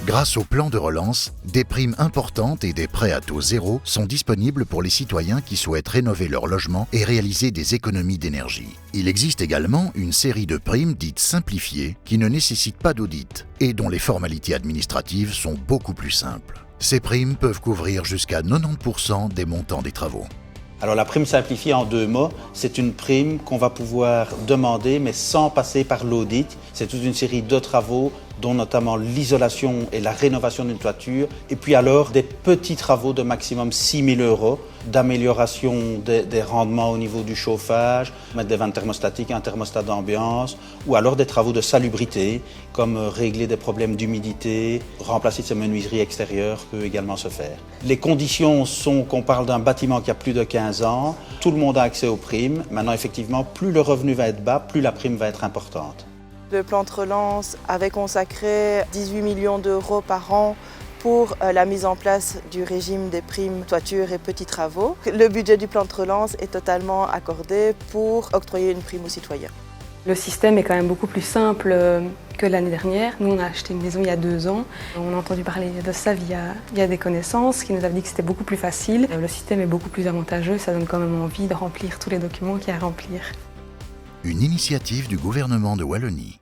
Grâce au plan de relance, des primes importantes et des prêts à taux zéro sont disponibles pour les citoyens qui souhaitent rénover leur logement et réaliser des économies d'énergie. Il existe également une série de primes dites simplifiées qui ne nécessitent pas d'audit et dont les formalités administratives sont beaucoup plus simples. Ces primes peuvent couvrir jusqu'à 90% des montants des travaux. Alors la prime simplifiée en 2 mots, c'est une prime qu'on va pouvoir demander mais sans passer par l'audit. C'est toute une série de travaux dont notamment l'isolation et la rénovation d'une toiture et puis alors des petits travaux de maximum 6 000 € d'amélioration des rendements au niveau du chauffage, mettre des vannes thermostatiques, un thermostat d'ambiance ou alors des travaux de salubrité comme régler des problèmes d'humidité, remplacer ces menuiseries extérieures peut également se faire. Les conditions sont qu'on parle d'un bâtiment qui a plus de 15 ans, tout le monde a accès aux primes. Maintenant effectivement, plus le revenu va être bas, plus la prime va être importante. Le plan de relance avait consacré 18 millions d'euros par an pour la mise en place du régime des primes toiture et petits travaux. Le budget du plan de relance est totalement accordé pour octroyer une prime aux citoyens. Le système est quand même beaucoup plus simple que l'année dernière. Nous, on a acheté une maison il y a 2 ans. On a entendu parler de ça via des connaissances qui nous avaient dit que c'était beaucoup plus facile. Le système est beaucoup plus avantageux, ça donne quand même envie de remplir tous les documents qu'il y a à remplir. Une initiative du gouvernement de Wallonie.